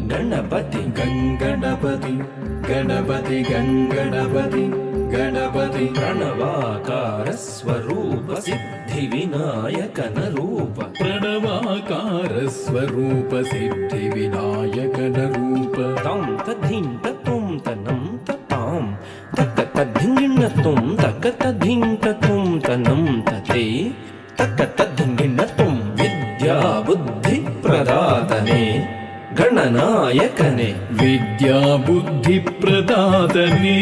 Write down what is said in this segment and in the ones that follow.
ಗಣಪತಿ ಗಂಗಣಪತಿ ಗಣಪತಿ ಗಂಗಣಪತಿ ಗಣಪತಿ ಪ್ರಣವಾಕಾರ ಸ್ವರೂಪ ಸಿದ್ಧಿ ವಿನಾಯಕನ ರೂಪ ಪ್ರಣವಾಕಾರ ಸ್ವರೂಪ ಸಿದ್ಧಿ ವಿನಾಯಕನ ರೂಪ ತಾಂ ತದ್ಧಿಂ ತತ್ತುಂ ತನಂ ತತಾಂ ತಕ್ಕ ತದ್ಧಿಂಗಿಣ್ಣ ತುಂ ತಕ್ಕ ತದ್ಧಿಂ ತತ್ತುಂ ತನಂ ತತೆ ತಕ್ಕ ತದ್ಧಿಂಗಿಣ್ಣ ತುಂ ವಿದ್ಯಾ ಬುದ್ಧಿ ಪ್ರದಾತನೇ ಗಣನಾಯಕನೇ ವಿದ್ಯಾ ಬುದ್ಧಿ ಪ್ರದಾತನೇ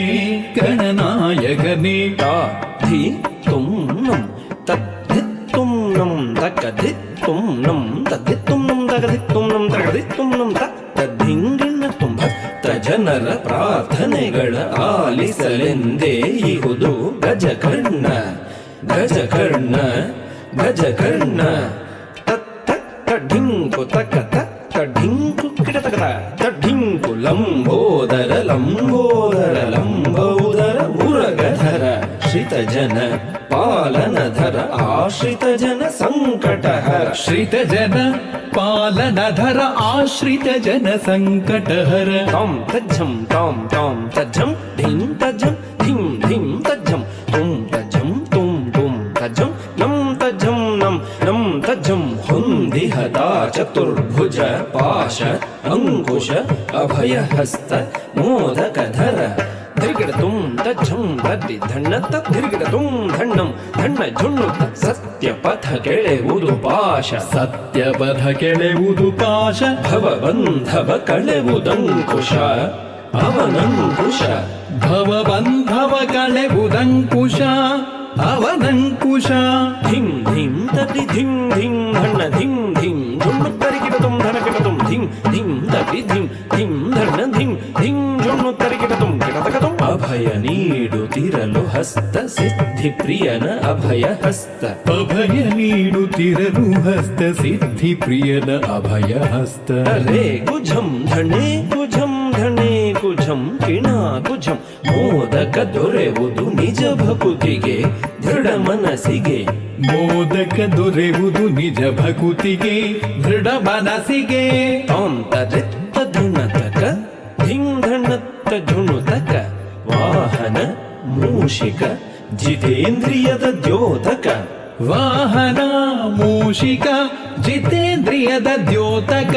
ಗಣನಾಯಕನೇ ತಾಧಿ ತುಂ ನಂ ತದ್ಧಿತ್ತುಂ ನಂ ತಕ್ಕಧಿತ್ತುಂ ನಂ ತದ್ಧಿತ್ತುಂ ನಂ ತಗಧಿತ್ತುಂ ನಂ ತಗಧಿತ್ತುಂ ನಂ ತದ್ಧಿಂಗಿಣ್ಣ ತುಂ ಭಕ್ತ ಜನರ ಪ್ರಾರ್ಥನೆಗಳ ಆಲಿಸಲೆಂದೇ ಇಹುದು ಗಜಕರ್ಣ ಗಜಕರ್ಣ ಗಜಕರ್ಣ ತಡ್ಡಿಂಕು ತಕ್ಕ ತಡ್ಡಿಂಕು ಕಿಡತಕದ ತಡ್ಡಿಂಕು ಲಂಬೋದರ ಲಂಬೋದರ ಲಂಬೋದರ ಮುರಗಧರ ಶ್ರಿತಜನ ಪಾಲನಧರ ಆಶ್ರಿತ ಜನ ಸಂಕಟಹರ ಶ್ರಿತ ಜನ ಪಾಲನಧರ ಆಶ್ರಿತ ಜನ ಸಂಕಟಹರ ತಾಂ ತಜ್ಜಂ ತಾಂ ತಾಂ ತಜ್ಜಂ ಧಿಂ ತಜ್ಜಂ ಧಿಂ ಧಿಂ ತಜ್ಜಂ ತುಂ ತಜ್ಜಂ ತುಂ ತುಂ ತಜ್ಜಂ ನಂ ತಜ್ಜಂ ನಂ ನಂ ತಜ್ಜಂ ಹೊಂದಿಹದ ಚತುರ್ಭುಜ ಪಾಶ ಅಂಕುಶ ಅಭಯಹಸ್ತ ಮೋದಕಧರ ಧಿರ್ಗಿಡತುಂ ತಜ್ಜಂ ತದ್ದಿ ಧಣ್ಣ ತದ್ದಿರ್ಗಿಡತುಂ ಧಣ್ಣಂ ಧಣ್ಣ ಝುಣ್ಣು ಸತ್ಯಪಥ ಕೆಳೆವುದು ಪಾಶ ಸತ್ಯಪಥ ಕೆಳೆವುದು ಪಾಶ ಭವಬಂಧವ ಕಳೆವುದಂಕುಶ ಅವನಂಕುಶ ಭವಬಂಧವ ಕಳೆವುದಂಕುಶ ಅವನಂಕುಶ ಧಿಂ ಧಿಂ ತದಿ ಧಿಂ ಧಿಂ ಧಣ್ಣ ಧಿಂ ಧಿಂ ಝುಣ್ಣು ತರಿಗಿಡತುಂ ಧನಕಿಡತುಂ ಧಿಂ ಧಿಂ ತದಿ ಧಿಂ ಧಿಂ ಧಣ್ಣ ಧಿಂ ಧಿಂ ಝುಣ್ಣು ತರಿಗಿಡತುಂ ಕಿಡತಕತುಂ ಅಭಯ ನೀಡುತ್ತಿರಲು ಹಸ್ತ ಸಿದ್ಧಿ ಪ್ರಿಯನ ಅಭಯ ಹಸ್ತ ಅಭಯ ನೀಡುತ್ತಿರಲು ಹಸ್ತ ಸಿದ್ಧಿ ಪ್ರಿಯನ ಅಭಯ ಹಸ್ತ ರೇ ಕುಜಂ ಧಣೆ ಕುಜಂ ಧಣೆ ಕುಜಂ ಕಿಣಾ ಕುಜಂ ಮೋದಕ ದೊರೆವುದು ನಿಜ ಭಕುತಿಗೆ ದೃಢ ಮನಸ್ಸಿಗೆ ಮೋದಕ ದೊರೆಯುವುದು ನಿಜ ಭಕುತಿಗೆ ದೃಢ ಮನಸ್ಸಿಗೆ ತಾಂ ತರಿತ್ತ ಧುಣತಕ ಧಿಂ ಧಣತ್ತ ಝುಣುತಕ ವಾಹನ ಮೂಷಿಕ ಜಿತೇಂದ್ರಿಯದ ದ್ಯೋತಕ ವಾಹನ ಮೂಷಿಕ ಜಿತೇಂದ್ರಿಯದ ದ್ಯೋತಕ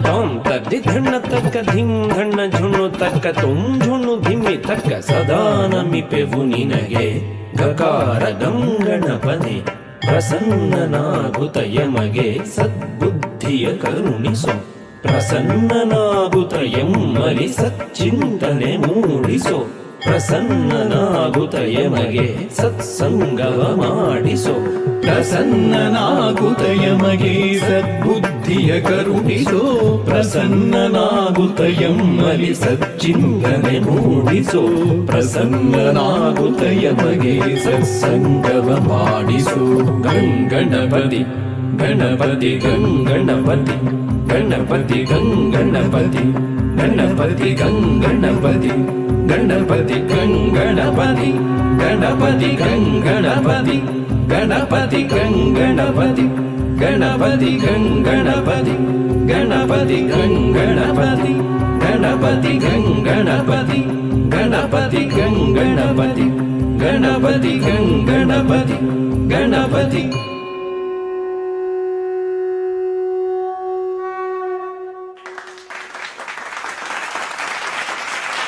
ತಾಂ ತದ್ದಿ ಧಣ್ಣ ತಕ್ಕ ಧಿಂ ಧಣ್ಣ ಝುಣ್ಣು ತಕ್ಕ ತುಂ ಝುಣ್ಣು ಧಿಮ್ಮಿ ತಕ್ಕ ಸದಾ ನಮಿಪೆವು ನಿನಗೆ ಗಕಾರ ಗಂಗಣಪನೆ ಪ್ರಸನ್ನನಾಗುತ್ತ ಯಮಗೆ ಸದ್ಬುದ್ಧಿಯ ಕರುಣಿಸೋ ಪ್ರಸನ್ನನಾಗುತ್ತ ಎಮ್ಮಲಿ ಸಚ್ಚಿಂತನೆ ಮೂಡಿಸೋ ಪ್ರಸನ್ನನಾಗುತ್ತ ಯಮಗೆ ಸತ್ಸಂಗವ ಮಾಡಿಸೋ ಪ್ರಸನ್ನನಾಗುತ್ತ ಯಮಗೆ ಸದ್ಬುದ್ಧಿಯ ಕರುಣಿಸೋ ಪ್ರಸನ್ನನಾಗುತ್ತ ಯಮ್ಮಲಿ ಸಚ್ಚಿಂತನೆ ಮೂಡಿಸೋ ಪ್ರಸನ್ನನಾಗುತ್ತ ಯಮಗೆ ಸತ್ಸಂಗವ ಮಾಡಿಸೋ ಗಂಗಣಪತಿ ಗಣಪತಿ ಗಂಗಣಪತಿ ಗಣಪತಿ ಗಂಗಣಪತಿ ಗಣಪತಿ ಗಂಗಣಪತಿ ಗಣಪತಿ ಗಂಗಣಪತಿ ಗಣಪತಿ ಗಂಗಣಪತಿ ಗಣಪತಿ ಗಂಗಣಪತಿ ಗಣಪತಿ ಗಂಗಣಪತಿ ಗಣಪತಿ ಗಂಗಣಪತಿ ಗಣಪತಿ ಗಂಗಣಪತಿ ಗಣಪತಿ ಗಂಗಣಪತಿ ಗಣಪತಿ ಗಂಗಣಪತಿ ಗಣಪತಿ